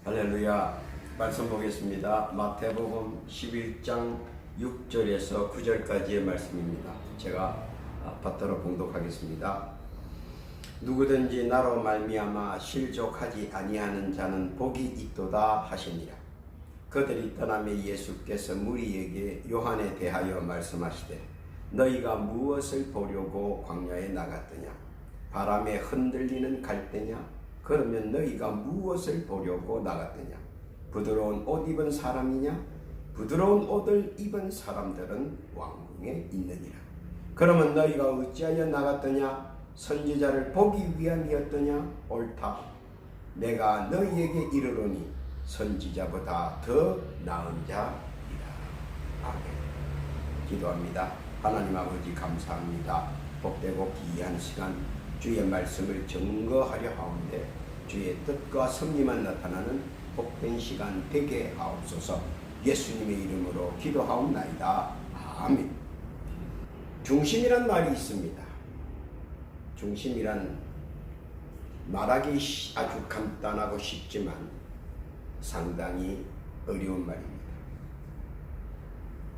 할렐루야. 말씀 보겠습니다. 마태복음 11장 6절에서 9절까지의 말씀입니다. 제가 받들어 봉독하겠습니다. 누구든지 나로 말미암아 실족하지 아니하는 자는 복이 있도다 하시니라. 그들이 떠나며 예수께서 무리에게 요한에 대하여 말씀하시되 너희가 무엇을 보려고 광야에 나갔더냐? 바람에 흔들리는 갈대냐? 그러면 너희가 무엇을 보려고 나갔더냐? 부드러운 옷 입은 사람이냐? 부드러운 옷을 입은 사람들은 왕궁에 있느니라. 그러면 너희가 어찌하여 나갔더냐? 선지자를 보기 위함이었더냐? 옳다. 내가 너희에게 이르노니 선지자보다 더 나은 자이라. 아멘. 기도합니다. 하나님 아버지 감사합니다. 복되고 귀한 시간 주의 말씀을 증거하려 하오는데 주의 뜻과 섭리만 나타나는 복된 시간 되게 하옵소서. 예수님의 이름으로 기도하옵나이다. 아멘. 중심이란 말이 있습니다. 중심이란 말하기 아주 간단하고 쉽지만 상당히 어려운 말입니다.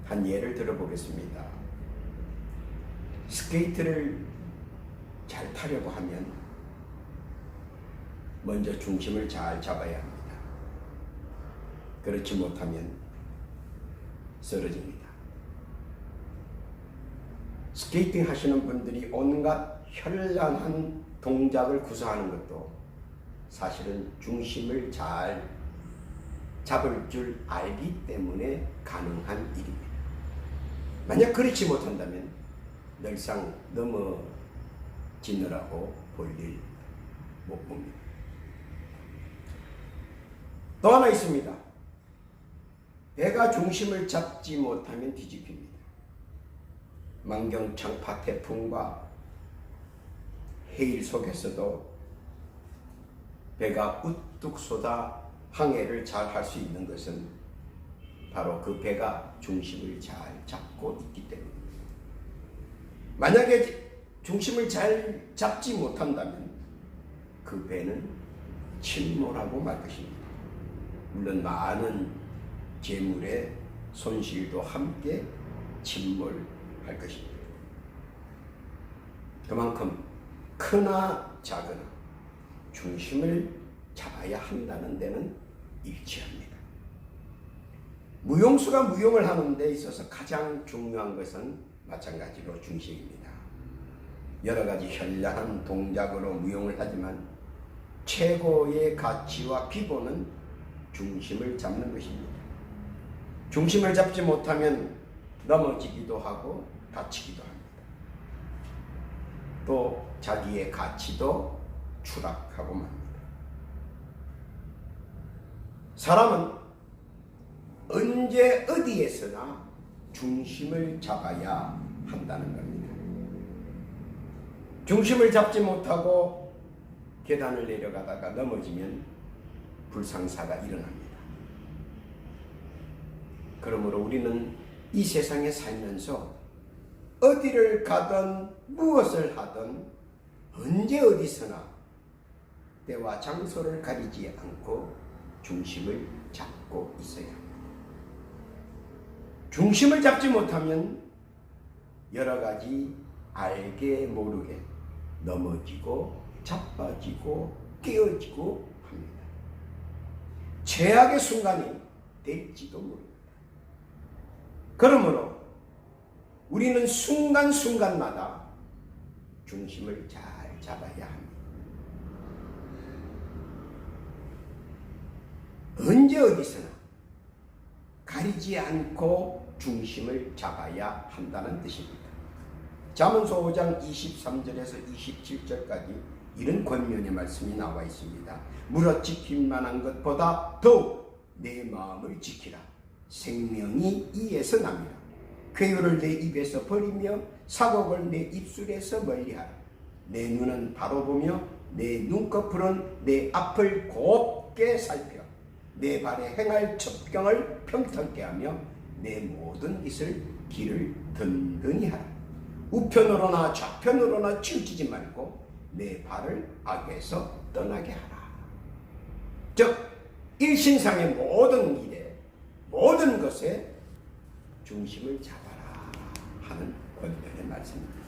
한 예를 들어보겠습니다. 스케이트를 잘 타려고 하면 먼저 중심을 잘 잡아야 합니다. 그렇지 못하면 쓰러집니다. 스케이팅 하시는 분들이 온갖 현란한 동작을 구사하는 것도 사실은 중심을 잘 잡을 줄 알기 때문에 가능한 일입니다. 만약 그렇지 못한다면 늘상 넘어지느라고 볼일 못 봅니다. 또 하나 있습니다. 배가 중심을 잡지 못하면 뒤집힙니다. 만경창파 태풍과 해일 속에서도 배가 우뚝 쏟아 항해를 잘 할 수 있는 것은 바로 그 배가 중심을 잘 잡고 있기 때문입니다. 만약에 중심을 잘 잡지 못한다면 그 배는 침몰하고 말 것입니다. 물론 많은 재물의 손실도 함께 침몰할 것입니다. 그만큼 크나 작으나 중심을 잡아야 한다는 데는 일치합니다. 무용수가 무용을 하는 데 있어서 가장 중요한 것은 마찬가지로 중심입니다. 여러 가지 현란한 동작으로 무용을 하지만 최고의 가치와 기본은 중심을 잡는 것입니다. 중심을 잡지 못하면 넘어지기도 하고 다치기도 합니다. 또 자기의 가치도 추락하고 맙니다. 사람은 언제 어디에서나 중심을 잡아야 한다는 겁니다. 중심을 잡지 못하고 계단을 내려가다가 넘어지면 불상사가 일어납니다. 그러므로 우리는 이 세상에 살면서 어디를 가든 무엇을 하든 언제 어디서나 때와 장소를 가리지 않고 중심을 잡고 있어야 합니다. 중심을 잡지 못하면 여러 가지 알게 모르게 넘어지고 자빠지고 깨어지고 합니다. 최악의 순간이 될지도 모릅니다. 그러므로 우리는 순간순간마다 중심을 잘 잡아야 합니다. 언제 어디서나 가리지 않고 중심을 잡아야 한다는 뜻입니다. 잠언서 5장 23절에서 27절까지 이런 권면의 말씀이 나와 있습니다. 물어 지킬 만한 것보다 더욱 내 마음을 지키라. 생명이 이에서 납니다. 쾌유를 내 입에서 버리며 사곡을 내 입술에서 멀리하라. 내 눈은 바로 보며 내 눈꺼풀은 내 앞을 곱게 살펴 내 발에 행할 첩경을 평탄케 하며 내 모든 길을 든든히 하라. 우편으로나 좌편으로나 치우치지 말고 내 발을 악에서 떠나게 하라. 즉 일신상의 모든 일에, 모든 것에 중심을 잡아라 하는 권면의 말씀입니다.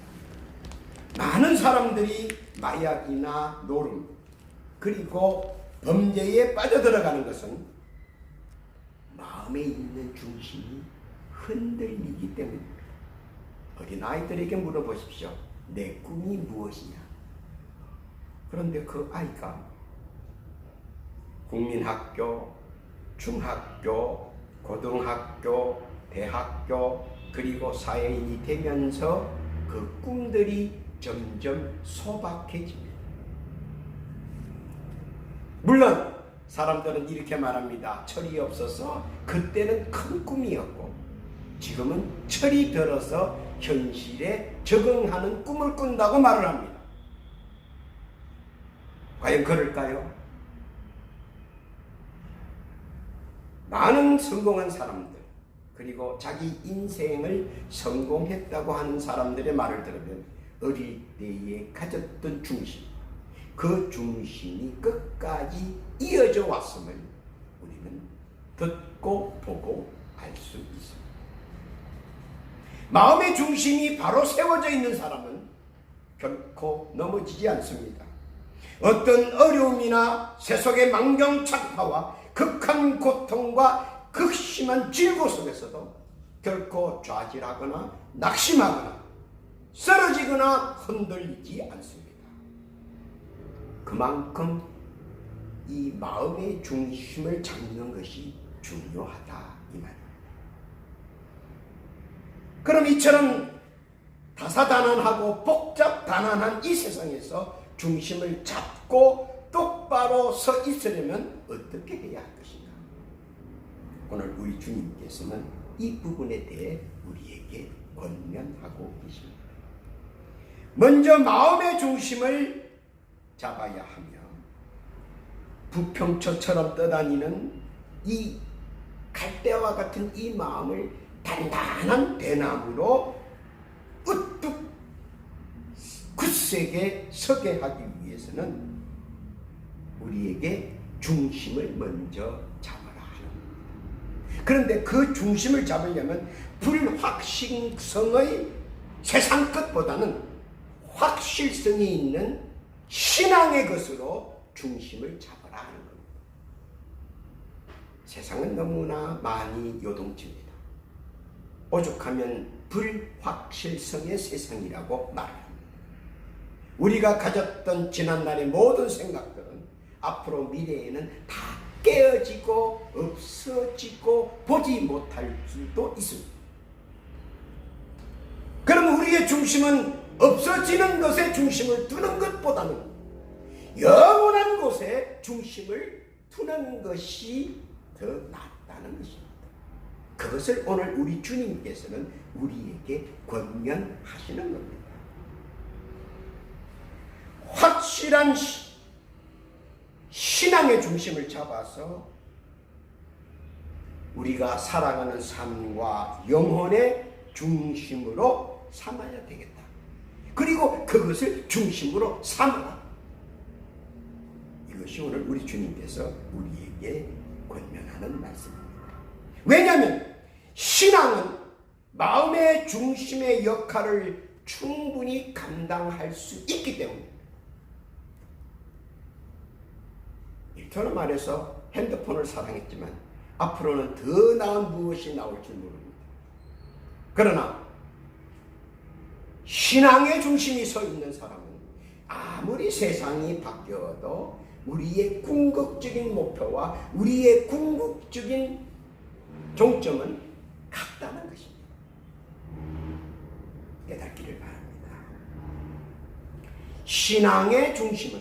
많은 사람들이 마약이나 노름 그리고 범죄에 빠져들어가는 것은 마음에 있는 중심이 흔들리기 때문입니다. 어린아이들에게 물어보십시오. 내 꿈이 무엇이냐? 그런데 그 아이가 국민학교, 중학교, 고등학교, 대학교 그리고 사회인이 되면서 그 꿈들이 점점 소박해집니다. 물론 사람들은 이렇게 말합니다. 철이 없어서 그때는 큰 꿈이었고 지금은 철이 들어서 현실에 적응하는 꿈을 꾼다고 말을 합니다. 과연 그럴까요? 많은 성공한 사람들 그리고 자기 인생을 성공했다고 하는 사람들의 말을 들으면 어릴 때에 가졌던 중심, 그 중심이 끝까지 이어져 왔음을 우리는 듣고 보고 알 수 있습니다. 마음의 중심이 바로 세워져 있는 사람은 결코 넘어지지 않습니다. 어떤 어려움이나 세속의 망경착파와 극한 고통과 극심한 질고 속에서도 결코 좌절하거나 낙심하거나 쓰러지거나 흔들리지 않습니다. 그만큼 이 마음의 중심을 잡는 것이 중요하다 이 말입니다. 그럼 이처럼 다사다난하고 복잡다난한 이 세상에서 중심을 잡고 똑바로 서 있으려면 어떻게 해야 할 것인가? 오늘 우리 주님께서는 이 부분에 대해 우리에게 권면하고 계십니다. 먼저 마음의 중심을 잡아야 하며 부평초처럼 떠다니는 이 갈대와 같은 이 마음을 단단한 대나무로 우뚝 굳세게 서게 하기 위해서는 우리에게 중심을 먼저 잡아라 하는 겁니다. 그런데 그 중심을 잡으려면 불확실성의 세상 것보다는 확실성이 있는 신앙의 것으로 중심을 잡아라 하는 겁니다. 세상은 너무나 많이 요동칩니다. 오죽하면 불확실성의 세상이라고 말합니다. 우리가 가졌던 지난날의 모든 생각들은 앞으로 미래에는 다 깨어지고 없어지고 보지 못할 수도 있습니다. 그럼 우리의 중심은 없어지는 것에 중심을 두는 것보다는 영원한 곳에 중심을 두는 것이 더 낫다는 것입니다. 그것을 오늘 우리 주님께서는 우리에게 권면하시는 겁니다. 확실한 신앙의 중심을 잡아서 우리가 살아가는 삶과 영혼의 중심으로 삼아야 되겠다. 그리고 그것을 중심으로 삼아라. 이것이 오늘 우리 주님께서 우리에게 권면하는 말씀입니다. 왜냐하면 신앙은 마음의 중심의 역할을 충분히 감당할 수 있기 때문입니다. 일터로 말해서 핸드폰을 사랑했지만 앞으로는 더 나은 무엇이 나올지 모릅니다. 그러나 신앙의 중심이 서 있는 사람은 아무리 세상이 바뀌어도 우리의 궁극적인 목표와 우리의 궁극적인 종점은 같다는 것입니다. 깨닫기를 바랍니다. 신앙의 중심은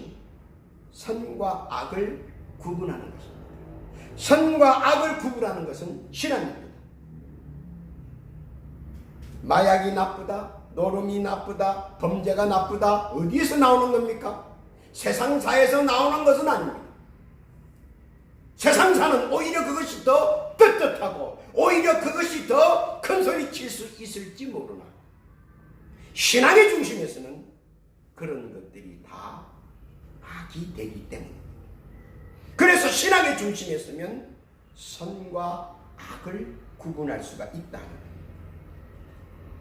선과 악을 구분하는 것입니다. 선과 악을 구분하는 것은 신앙입니다. 마약이 나쁘다, 노름이 나쁘다, 범죄가 나쁘다, 어디에서 나오는 겁니까? 세상사에서 나오는 것은 아닙니다. 세상사는 오히려 그것이 더 떳떳하고 오히려 그것이 더 큰 소리 칠 수 있을지 모르나 신앙의 중심에서는 그런 것들이 다 악이 되기 때문입니다. 그래서 신앙의 중심에 서면 선과 악을 구분할 수가 있다는 거예요.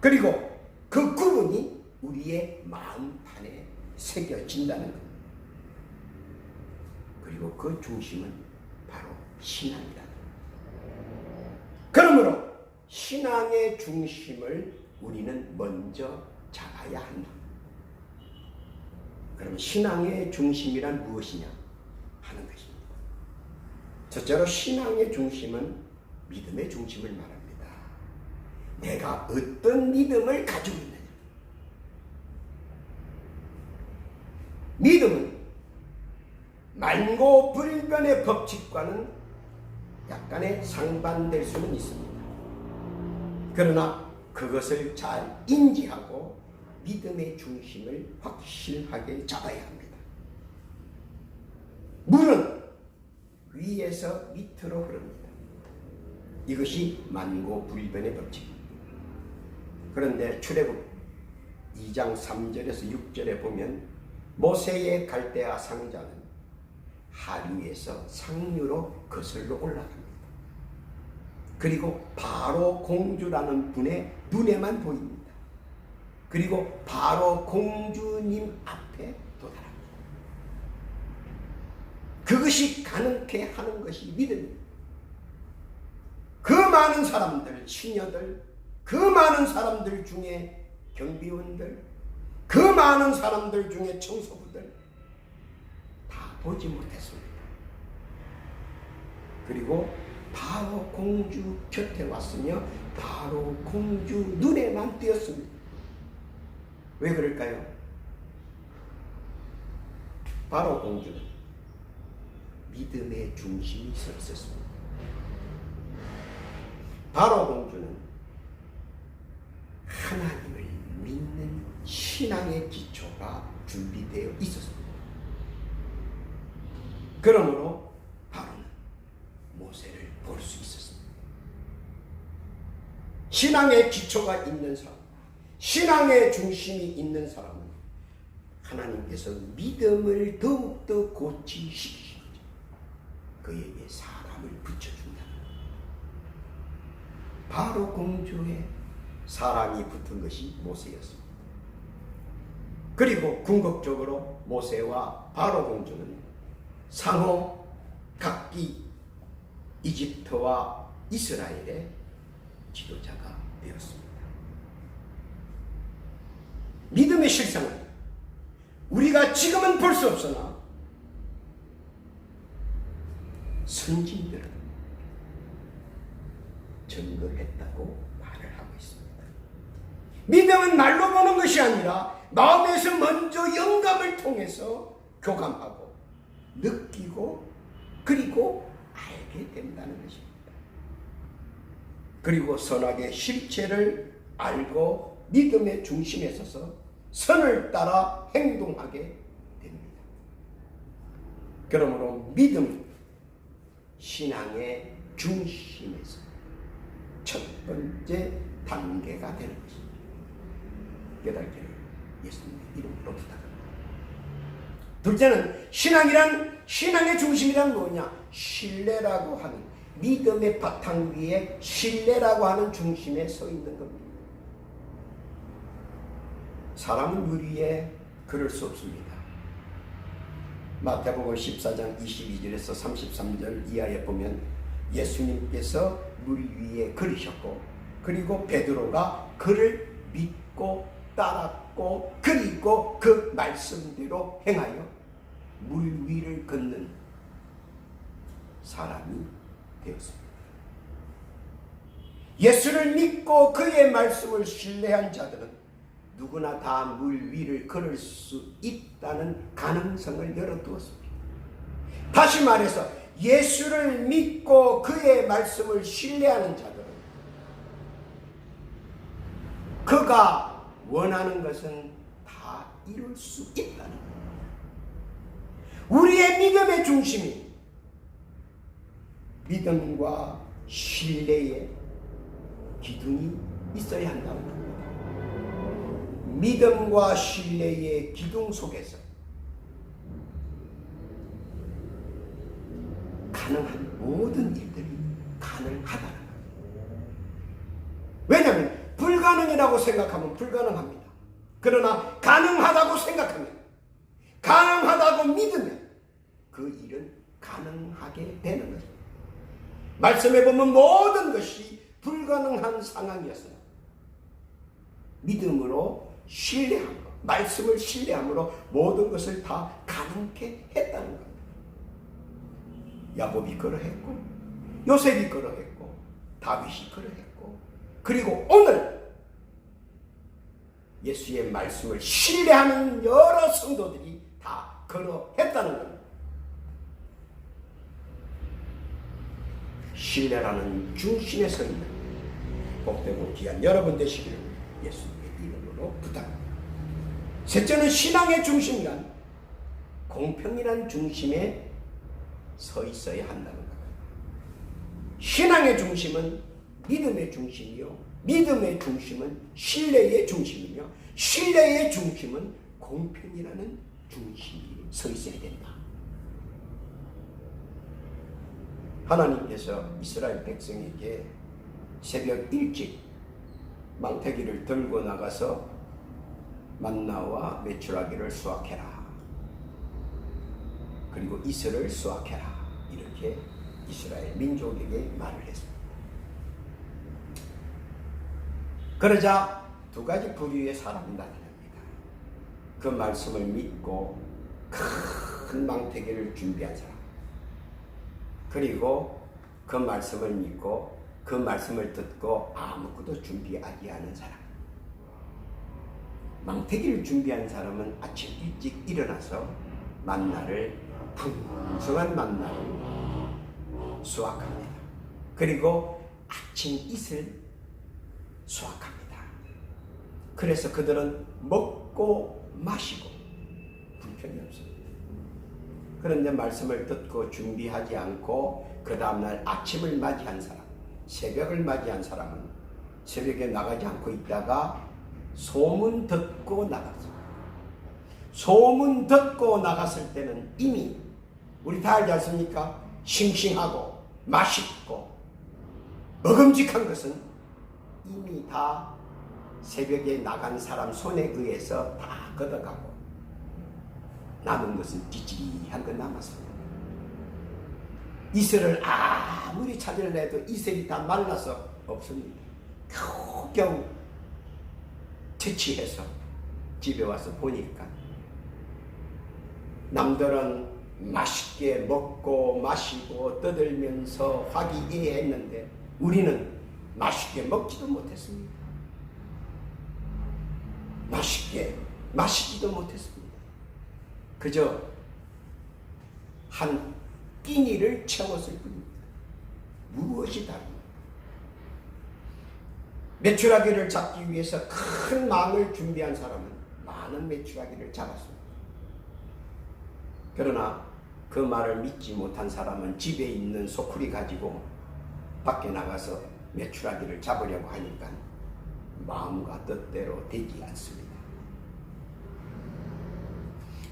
그리고 그 구분이 우리의 마음판에 새겨진다는 거예요. 그리고 그 중심은 바로 신앙이다. 그러므로 신앙의 중심을 우리는 먼저 잡아야 한다. 그럼 신앙의 중심이란 무엇이냐 하는 것입니다. 첫째로 신앙의 중심은 믿음의 중심을 말합니다. 내가 어떤 믿음을 가지고 있느냐. 믿음은 만고불변의 법칙과는 약간의 상반될 수는 있습니다. 그러나 그것을 잘 인지하고 믿음의 중심을 확실하게 잡아야 합니다. 물은 위에서 밑으로 흐릅니다. 이것이 만고불변의 법칙입니다. 그런데 출애굽 2장 3절에서 6절에 보면 모세의 갈대아 상자는 하류에서 상류로 거슬러 올라갑니다. 그리고 바로 공주라는 분의 눈에만 보입니다. 그리고 바로 공주님 앞에 도달합니다. 그것이 가능케 하는 것이 믿음입니다. 그 많은 사람들, 시녀들, 그 많은 사람들 중에 경비원들, 그 많은 사람들 중에 청소부들 다 보지 못했습니다. 그리고 바로 공주 곁에 왔으며 바로 공주 눈에만 띄었습니다. 왜 그럴까요? 바로 공주는 믿음의 중심이 서 있었습니다. 바로 공주는 하나님을 믿는 신앙의 기초가 준비되어 있었습니다. 그러므로 바로는 모세를 볼 수 있었습니다. 신앙의 기초가 있는 사람, 신앙의 중심이 있는 사람은 하나님께서 믿음을 더욱더 고치시키시는 거죠. 그에게 사람을 붙여준다는 거예요. 바로 공주에 사람이 붙은 것이 모세였습니다. 그리고 궁극적으로 모세와 바로 공주는 상호 각기 이집트와 이스라엘의 지도자가 되었습니다. 믿음의 실상은 우리가 지금은 볼 수 없으나 선진들은 증거했다고 말을 하고 있습니다. 믿음은 말로 보는 것이 아니라 마음에서 먼저 영감을 통해서 교감하고 느끼고 그리고 알게 된다는 것입니다. 그리고 선악의 실체를 알고 믿음의 중심에 서서 선을 따라 행동하게 됩니다. 그러므로 믿음은 신앙의 중심에서 첫 번째 단계가 되는 것입니다. 깨닫기를 예수님의 이름으로 부탁합니다. 둘째는 신앙의 중심이란 뭐냐? 신뢰라고 하는 믿음의 바탕 위에 신뢰라고 하는 중심에 서 있는 겁니다. 사람은 물 위에 걸을 수 없습니다. 마태복음 14장 22절에서 33절 이하에 보면 예수님께서 물 위에 걸으셨고 그리고 베드로가 그를 믿고 따랐고 그리고 그 말씀대로 행하여 물 위를 걷는 사람이 되었습니다. 예수를 믿고 그의 말씀을 신뢰한 자들은 누구나 다 물 위를 걸을 수 있다는 가능성을 열어두었습니다. 다시 말해서 예수를 믿고 그의 말씀을 신뢰하는 자들은 그가 원하는 것은 다 이룰 수 있다는 겁니다. 우리의 믿음의 중심이 믿음과 신뢰의 기둥이 있어야 한다는 겁니다. 믿음과 신뢰의 기둥 속에서 가능한 모든 일들이 가능하다는 거예요. 왜냐하면 불가능이라고 생각하면 불가능합니다. 그러나 가능하다고 생각하면, 가능하다고 믿으면 그 일은 가능하게 되는 거죠. 말씀해 보면 모든 것이 불가능한 상황이었어요. 믿음으로 신뢰한 것, 말씀을 신뢰함으로 모든 것을 다 가능케 했다는 겁니다. 야곱이 그러했고, 요셉이 그러했고, 다윗이 그러했고, 그리고 오늘 예수의 말씀을 신뢰하는 여러 성도들이 다 그러했다는 겁니다. 신뢰라는 중심에 서 있는 복되고 귀한 여러분 되시기를 예수님의 이름으로 부탁합니다. 셋째는 신앙의 중심이란 공평이란 중심에 서 있어야 한다는 겁니다. 신앙의 중심은 믿음의 중심이요, 믿음의 중심은 신뢰의 중심이며, 신뢰의 중심은 공평이라는 중심이 서 있어야 된다. 하나님께서 이스라엘 백성에게 새벽 일찍 망태기를 들고 나가서 만나와 메추라기를 수확해라, 그리고 이슬을 수확해라, 이렇게 이스라엘 민족에게 말을 했습니다. 그러자 두 가지 부류의 사람이 나타납니다. 그 말씀을 믿고 큰 망태기를 준비한 사람, 그리고 그 말씀을 믿고 그 말씀을 듣고 아무것도 준비하지 않은 사람. 망태기를 준비한 사람은 아침 일찍 일어나서 만나를, 풍성한 만나를 수확합니다. 그리고 아침 이슬 수확합니다. 그래서 그들은 먹고 마시고 불편이 없습니다. 그런데 말씀을 듣고 준비하지 않고 그 다음날 아침을 맞이한 사람, 새벽을 맞이한 사람은 새벽에 나가지 않고 있다가 소문 듣고 나갔습니다. 소문 듣고 나갔을 때는 이미 우리 다 알지 않습니까? 싱싱하고 맛있고 먹음직한 것은 이미 다 새벽에 나간 사람 손에 의해서 다 걷어가고 남은 것은 찌찌한 것 남았습니다. 이슬을 아무리 찾으려 해도 이슬이 다 말라서 없습니다. 겨우 채취해서 집에 와서 보니까 남들은 맛있게 먹고 마시고 떠들면서 화기애애했는데 우리는 맛있게 먹지도 못했습니다. 맛있게 마시지도 못했습니다. 그저 한 끼니를 채웠을 뿐입니다. 무엇이 다릅니까? 메추라기를 잡기 위해서 큰 망을 준비한 사람은 많은 메추라기를 잡았습니다. 그러나 그 말을 믿지 못한 사람은 집에 있는 소쿠리 가지고 밖에 나가서 메추라기를 잡으려고 하니까 마음과 뜻대로 되지 않습니다.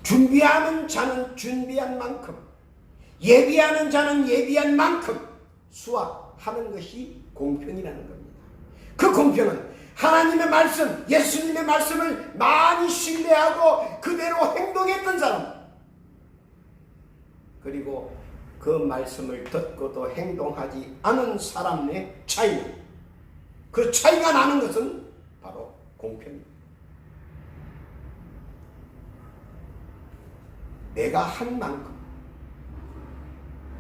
준비하는 자는 준비한 만큼, 예비하는 자는 예비한 만큼 수확하는 것이 공평이라는 겁니다. 그 공평은 하나님의 말씀, 예수님의 말씀을 많이 신뢰하고 그대로 행동했던 사람, 그리고 그 말씀을 듣고도 행동하지 않은 사람의 차이는, 그 차이가 나는 것은 바로 공평입니다. 내가 한 만큼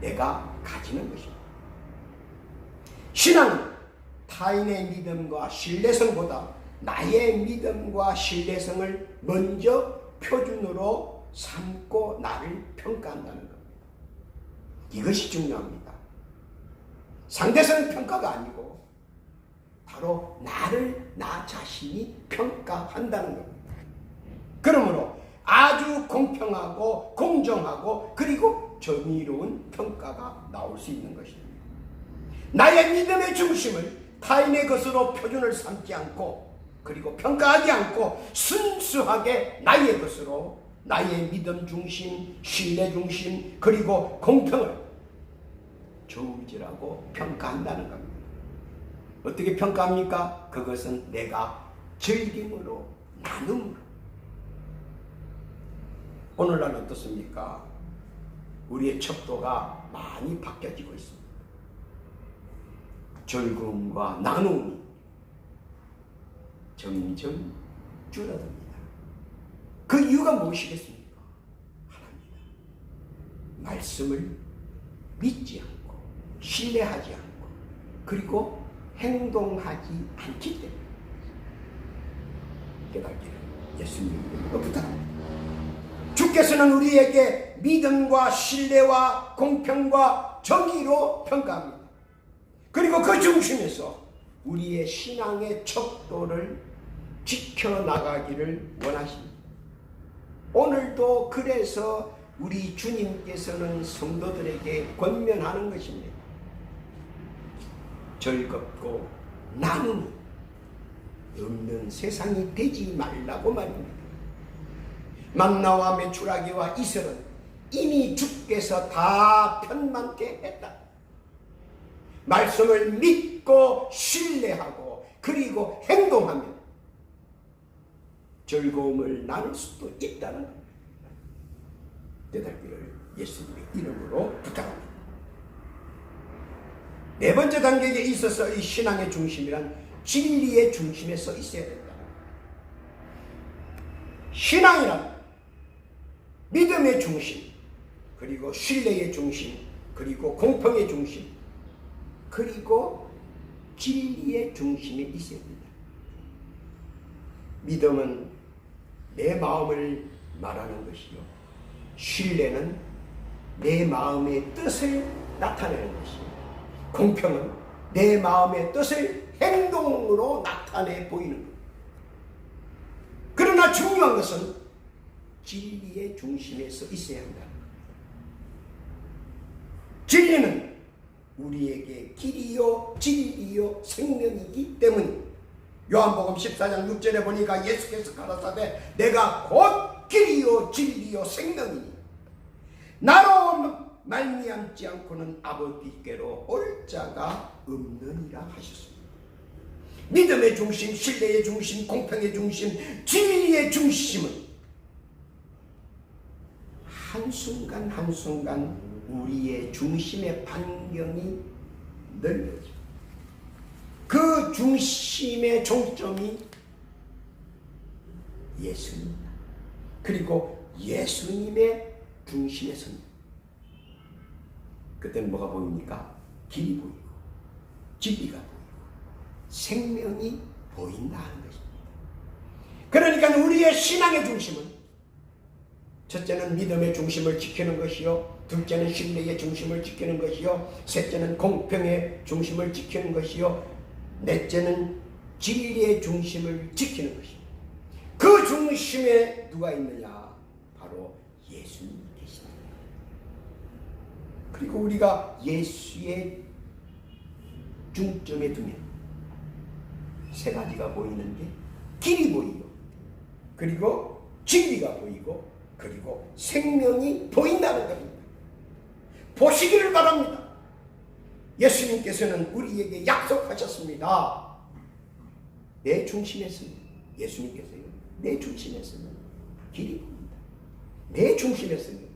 내가 가지는 것입니다. 신앙은 타인의 믿음과 신뢰성보다 나의 믿음과 신뢰성을 먼저 표준으로 삼고 나를 평가한다는 겁니다. 이것이 중요합니다. 상대성 평가가 아니고 바로 나를, 나 자신이 평가한다는 겁니다. 그러므로 아주 공평하고 공정하고 그리고 정의로운 평가가 나올 수 있는 것입니다. 나의 믿음의 중심을 타인의 것으로 표준을 삼지 않고 그리고 평가하지 않고 순수하게 나의 것으로 나의 믿음 중심, 신뢰 중심, 그리고 공평을 저울질하고 평가한다는 겁니다. 어떻게 평가합니까? 그것은 내가 즐김으로, 나눔으로. 오늘날 어떻습니까? 우리의 척도가 많이 바뀌어지고 있습니다. 즐거움과 나눔이 점점 줄어듭니다. 그 이유가 무엇이겠습니까? 하나입니다. 말씀을 믿지 않고 신뢰하지 않고 그리고 행동하지 않기 때문에 깨닫기를 예수님으로 부탁합니다. 주께서는 우리에게 믿음과 신뢰와 공평과 정의로 평가합니다. 그리고 그 중심에서 우리의 신앙의 척도를 지켜나가기를 원하십니다. 오늘도 그래서 우리 주님께서는 성도들에게 권면하는 것입니다. 즐겁고 나눔이 없는 세상이 되지 말라고 말입니다. 만나와 메추라기와 이슬은 이미 주께서 다 편만케 했다. 말씀을 믿고 신뢰하고 그리고 행동하면 즐거움을 나눌 수도 있다는 겁니다. 깨닫기를 예수님의 이름으로 부탁합니다. 네 번째 단계에 있어서 이 신앙의 중심이란 진리의 중심에 서 있어야 된다. 신앙이란 믿음의 중심, 그리고 신뢰의 중심, 그리고 공평의 중심, 그리고 진리의 중심에 있어야 된다. 믿음은 내 마음을 말하는 것이요, 신뢰는 내 마음의 뜻을 나타내는 것이요, 공평은 내 마음의 뜻을 행동으로 나타내 보이는 것. 그러나 중요한 것은 진리의 중심에서 있어야 한다. 진리는 우리에게 길이요 진리요 생명이기 때문에 요한복음 14장 6절에 보니까 예수께서 가라사대 내가 곧 길이요 진리요 생명이니 나로 말미암지 않고는 아버지께로 올 자가 없느니라 하셨습니다. 믿음의 중심, 신뢰의 중심, 공평의 중심, 진리의 중심은 한순간 한순간 우리의 중심의 반경이 넓어져. 그 중심의 종점이 예수님입니다. 그리고 예수님의 중심에 섭니다. 그때는 뭐가 보입니까? 길이 보이고 진리가 보이고 생명이 보인다 하는 것입니다. 그러니까 우리의 신앙의 중심은 첫째는 믿음의 중심을 지키는 것이요, 둘째는 신뢰의 중심을 지키는 것이요, 셋째는 공평의 중심을 지키는 것이요, 넷째는 진리의 중심을 지키는 것입니다. 그 중심에 누가 있느냐? 바로 예수님이 계십니다. 그리고 우리가 예수의 중점에 두면 세 가지가 보이는데 길이 보이고 그리고 진리가 보이고 그리고 생명이 보인다는 겁니다. 보시기를 바랍니다. 예수님께서는 우리에게 약속하셨습니다. 내 중심에 서면, 예수님께서요, 내 중심에 서면 길이 보인다. 내 중심에 서면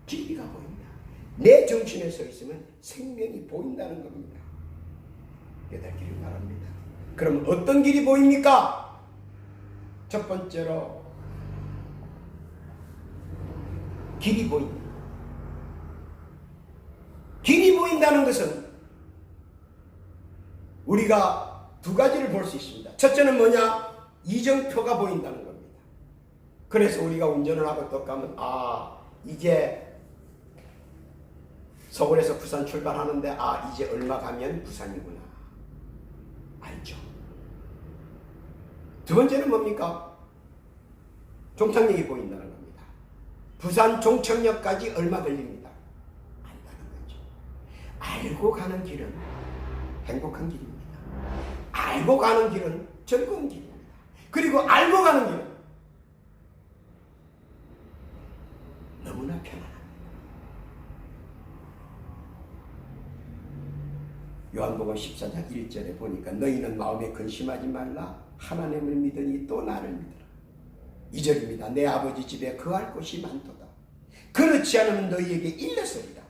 진리가 보인다. 내 중심에 서 있으면 생명이 보인다는 겁니다. 깨닫기를 바랍니다. 그럼 어떤 길이 보입니까? 첫 번째로 길이 보인다. 길이 보인다는 것은 우리가 두 가지를 볼 수 있습니다. 첫째는 뭐냐? 이정표가 보인다는 겁니다. 그래서 우리가 운전을 하고 또 가면 이제 서울에서 부산 출발하는데 이제 얼마 가면 부산이구나 알죠. 두 번째는 뭡니까? 종착역이 보인다는 겁니다. 부산 종착역까지 얼마 걸립니다. 안다는 거죠. 알고 가는 길은 행복한 길입니다. 알고 가는 길은 즐거운 길입니다. 그리고 알고 가는 길은 너무나 편안합니다. 요한복음 14장 1절에 보니까 너희는 마음에 근심하지 말라. 하나님을 믿으니 또 나를 믿으라. 2절입니다. 내 아버지 집에 거할 곳이 많도다. 그렇지 않으면 너희에게 일렀으리라.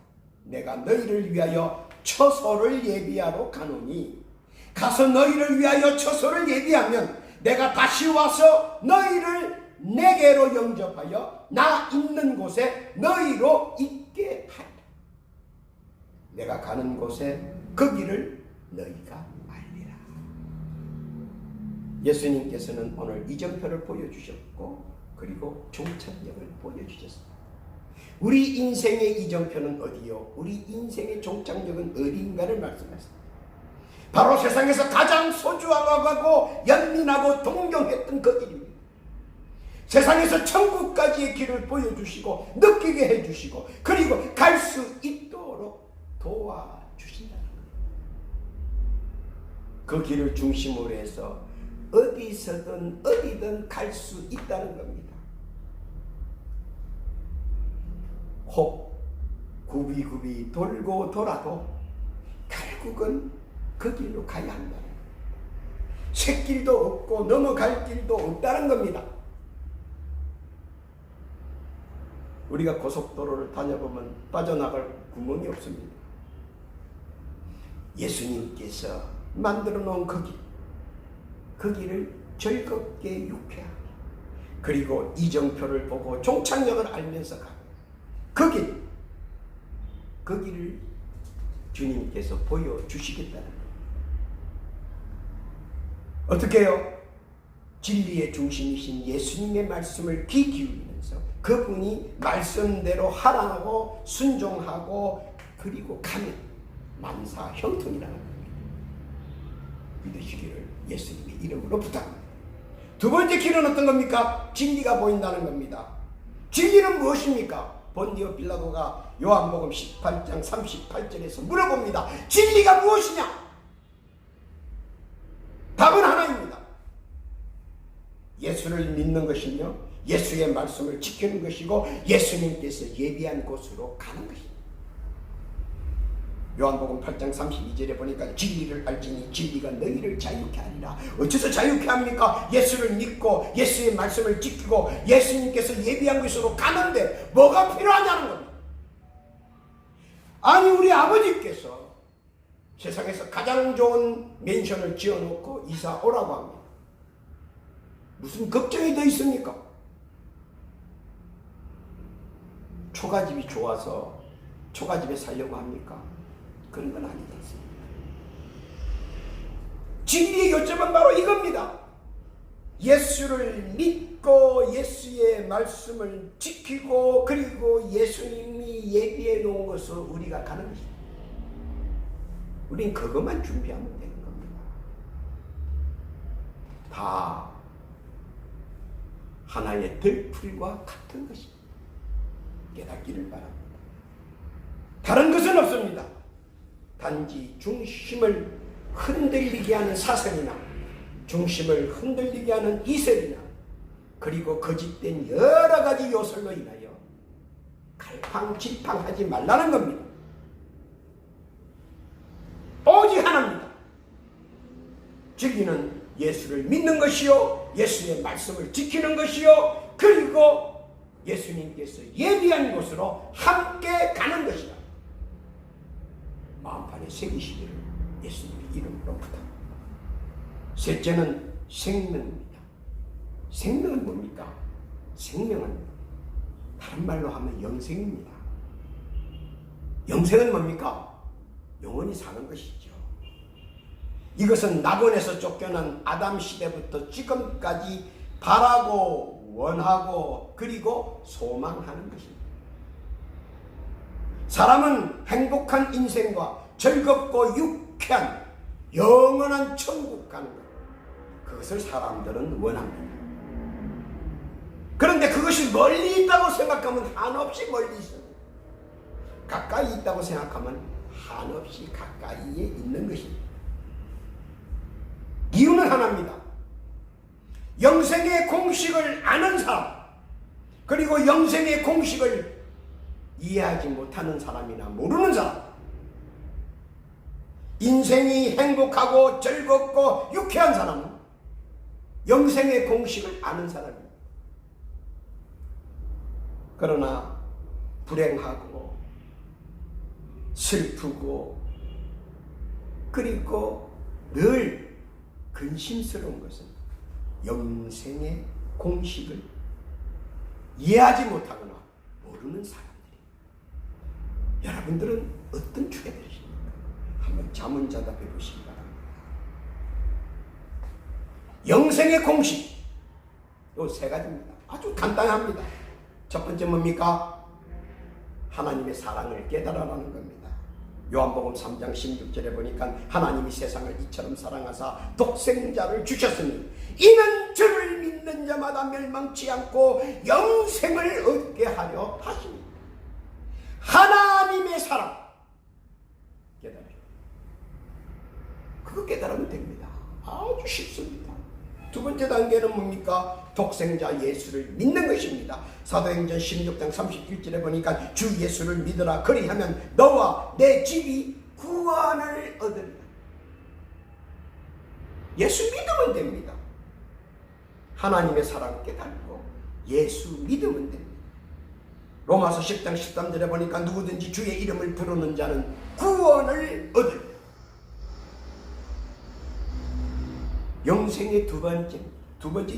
내가 너희를 위하여 처소를 예비하러 가노니 가서 너희를 위하여 처소를 예비하면 내가 다시 와서 너희를 내게로 영접하여 나 있는 곳에 너희로 있게 하리라. 내가 가는 곳에 그 길을 너희가 알리라. 예수님께서는 오늘 이정표를 보여주셨고 그리고 종착역을 보여주셨습니다. 우리 인생의 이정표는 어디요? 우리 인생의 종착역은 어디인가를 말씀하셨습니다. 바로 세상에서 가장 소중하고 연민하고 동경했던 그 길입니다. 세상에서 천국까지의 길을 보여주시고 느끼게 해주시고 그리고 갈 수 있도록 도와주신다는 거예요. 그 길을 중심으로 해서 어디서든 어디든 갈 수 있다는 겁니다. 혹 굽이굽이 돌고 돌아도 결국은 그 길로 가야 한다는 거예요. 샛길도 없고 넘어갈 길도 없다는 겁니다. 우리가 고속도로를 다녀보면 빠져나갈 구멍이 없습니다. 예수님께서 만들어 놓은 그 길을 즐겁게 유쾌하게 그리고 이정표를 보고 종착역을 알면서 가고 그 길을 주님께서 보여주시겠다는 거예요. 어떻게 해요? 진리의 중심이신 예수님의 말씀을 귀 기울이면서 그분이 말씀대로 하라고 순종하고 그리고 가면 만사 형통이라는 겁니다. 믿으시기를 예수님의 이름으로 부탁합니다. 두 번째 길은 어떤 겁니까? 진리가 보인다는 겁니다. 진리는 무엇입니까? 본디오 빌라도가 요한복음 18장 38절에서 물어봅니다. 진리가 무엇이냐? 답은 하나입니다. 예수를 믿는 것이며 예수의 말씀을 지키는 것이고 예수님께서 예비한 곳으로 가는 것입니다. 요한복음 8장 32절에 보니까 진리를 알지니 진리가 너희를 자유케 하리라. 어째서 자유케 합니까? 예수를 믿고 예수의 말씀을 지키고 예수님께서 예비한 곳으로 가는데 뭐가 필요하냐는 겁니다. 아니 우리 아버지께서 세상에서 가장 좋은 맨션을 지어놓고 이사 오라고 합니다. 무슨 걱정이 더 있습니까? 초가집이 좋아서 초가집에 살려고 합니까? 그런 건 아니지 않습니까? 진리의 요점은 바로 이겁니다. 예수를 믿고 예수의 말씀을 지키고 그리고 예수님이 예비해 놓은 것으로 우리가 가는 것입니다. 우린 그것만 준비하면 되는 겁니다. 다 하나의 들풀과 같은 것입니다. 깨닫기를 바랍니다. 다른 것은 없습니다. 단지 중심을 흔들리게 하는 사설이나 중심을 흔들리게 하는 이설이나 그리고 거짓된 여러 가지 요소로 인하여 갈팡질팡하지 말라는 겁니다. 오직 하나입니다. 진리는 예수를 믿는 것이요 예수의 말씀을 지키는 것이요 그리고 예수님께서 예비한 곳으로 함께 가는 것이다. 마음판에 새기시기를 예수님의 이름으로 부탁합니다. 셋째는 생명입니다. 생명은 뭡니까? 생명은 다른 말로 하면 영생입니다. 영생은 뭡니까? 영원히 사는 것이죠. 이것은 낙원에서 쫓겨난 아담 시대부터 지금까지 바라고 원하고 그리고 소망하는 것입니다. 사람은 행복한 인생과 즐겁고 유쾌한 영원한 천국 가는 것, 그것을 사람들은 원합니다. 그런데 그것이 멀리 있다고 생각하면 한없이 멀리 있습니다. 가까이 있다고 생각하면 한없이 가까이에 있는 것입니다. 이유는 하나입니다. 영생의 공식을 아는 사람 그리고 영생의 공식을 이해하지 못하는 사람이나 모르는 사람, 인생이 행복하고 즐겁고 유쾌한 사람은 영생의 공식을 아는 사람입니다. 그러나 불행하고 슬프고 그리고 늘 근심스러운 것은 영생의 공식을 이해하지 못하거나 모르는 사람들이. 여러분들은 어떤 주제들이십니까? 한번 자문자답해 보시기 바랍니다. 영생의 공식, 요 세 가지입니다. 아주 간단합니다. 첫 번째 뭡니까? 하나님의 사랑을 깨달아라는 겁니다. 요한복음 3장 16절에 보니까 하나님이 세상을 이처럼 사랑하사 독생자를 주셨으니 이는 저를 믿는 자마다 멸망치 않고 영생을 얻게 하려 하십니다. 하나님의 사랑 깨달아요. 그거 깨달으면 됩니다. 아주 쉽습니다. 두 번째 단계는 뭡니까? 독생자 예수를 믿는 것입니다. 사도행전 16장 31절에 보니까 주 예수를 믿으라. 그리하면 너와 내 집이 구원을 얻으리라. 예수 믿으면 됩니다. 하나님의 사랑 깨닫고 예수 믿으면 됩니다. 로마서 10장 13절에 보니까 누구든지 주의 이름을 부르는 자는 구원을 얻으리라. 영생의 두 번째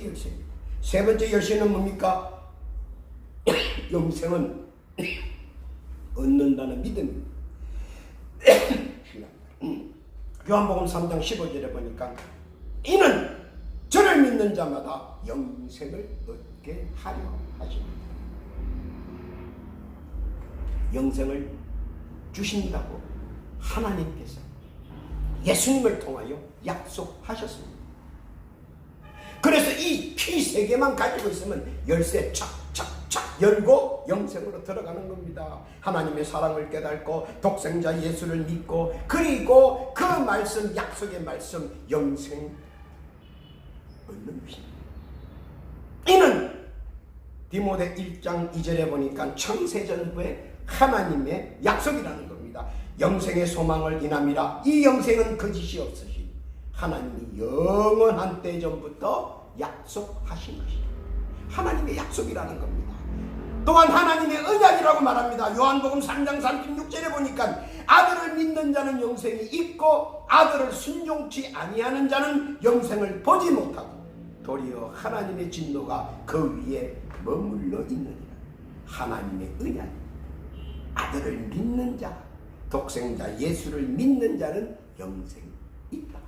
열쇠입니다. 세 번째 열쇠는 뭡니까? 영생은 얻는다는 믿음입니다. 요한복음 3장 15절에 보니까 이는 저를 믿는 자마다 영생을 얻게 하려 하십니다. 영생을 주신다고 하나님께서 예수님을 통하여 약속하셨습니다. 그래서 이 키 세 개만 가지고 있으면 열쇠 착착착 열고 영생으로 들어가는 겁니다. 하나님의 사랑을 깨닫고 독생자 예수를 믿고 그리고 그 말씀, 약속의 말씀, 영생 얻는 것입니다. 이는 디모데 1장 2절에 보니까 창세전부의 하나님의 약속이라는 겁니다. 영생의 소망을 인함이라. 이 영생은 거짓이 없으신 하나님이 영원한 때 전부터 약속하신 것이다. 하나님의 약속이라는 겁니다. 또한 하나님의 언약이라고 말합니다. 요한복음 3장 36절에 보니까 아들을 믿는 자는 영생이 있고 아들을 순종치 아니하는 자는 영생을 보지 못하고 도리어 하나님의 진노가 그 위에 머물러 있느니라. 하나님의 언약, 아들을 믿는 자, 독생자 예수를 믿는 자는 영생이 있다.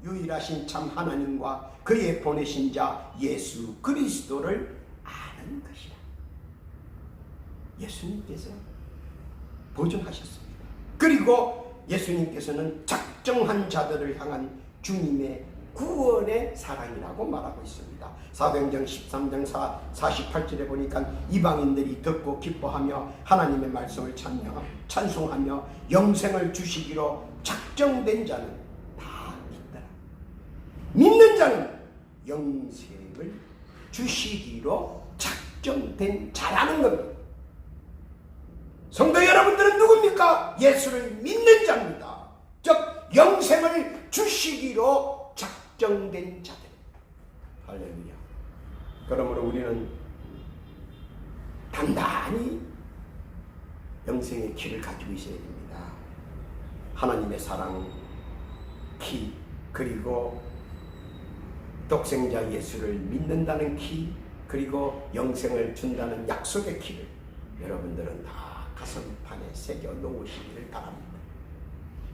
유일하신 참 하나님과 그의 보내신 자 예수 그리스도를 아는 것이다. 예수님께서 보증하셨습니다. 그리고 예수님께서는 작정한 자들을 향한 주님의 구원의 사랑이라고 말하고 있습니다. 사도행전 13장 48절에 보니까 이방인들이 듣고 기뻐하며 하나님의 말씀을 찬송하며 영생을 주시기로 작정된 자는 다 있더라. 믿는 자는 영생을 주시기로 작정된 자라는 겁니다. 성도 여러분들은 누굽니까? 예수를 믿는 자입니다. 즉 영생을 주시기로 작정된 자들. 할렐루야. 그러므로 우리는 단단히 영생의 키를 가지고 있어야 됩니다. 하나님의 사랑 키, 그리고 독생자 예수를 믿는다는 키, 그리고 영생을 준다는 약속의 키를 여러분들은 다 가슴판에 새겨 놓으시기를 바랍니다.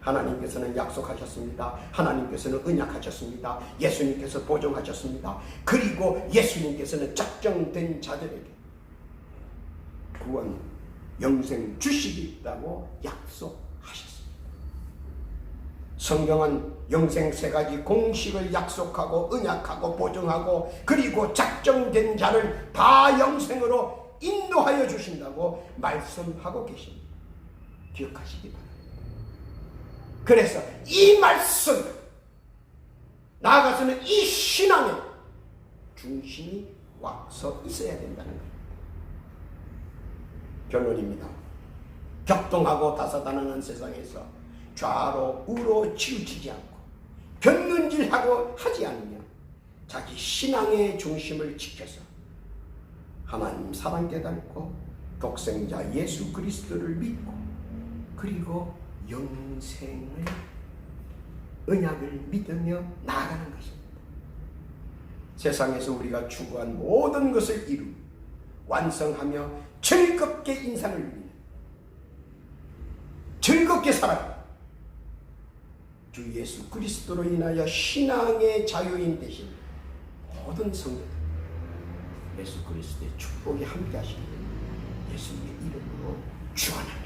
하나님께서는 약속하셨습니다. 하나님께서는 언약하셨습니다. 예수님께서 보증하셨습니다. 그리고 예수님께서는 작정된 자들에게 구원, 영생 주시겠다고 약속하셨습니다. 성경은 영생 세 가지 공식을 약속하고 언약하고 보증하고 그리고 작정된 자를 다 영생으로 인도하여 주신다고 말씀하고 계십니다. 기억하시기 바랍니다. 그래서 이 말씀, 나아가서는 이 신앙의 중심이 와서 있어야 된다는 겁니다. 결론입니다. 격동하고 다사다난한 세상에서 좌로 우로 치우치지 않고 변론질하려 하지 않으며 자기 신앙의 중심을 지켜서 하나님 사랑 깨닫고 독생자 예수 그리스도를 믿고 그리고 영생을 언약을 믿으며 나아가는 것입니다. 세상에서 우리가 추구한 모든 것을 이루고 완성하며 즐겁게 인상을 누리는 즐겁게 살아가는 주 예수 그리스도로 인하여 신앙의 자유인 되신 모든 성도들 예수 그리스도의 축복이 함께 하시기를 예수님의 이름으로 축원합니다.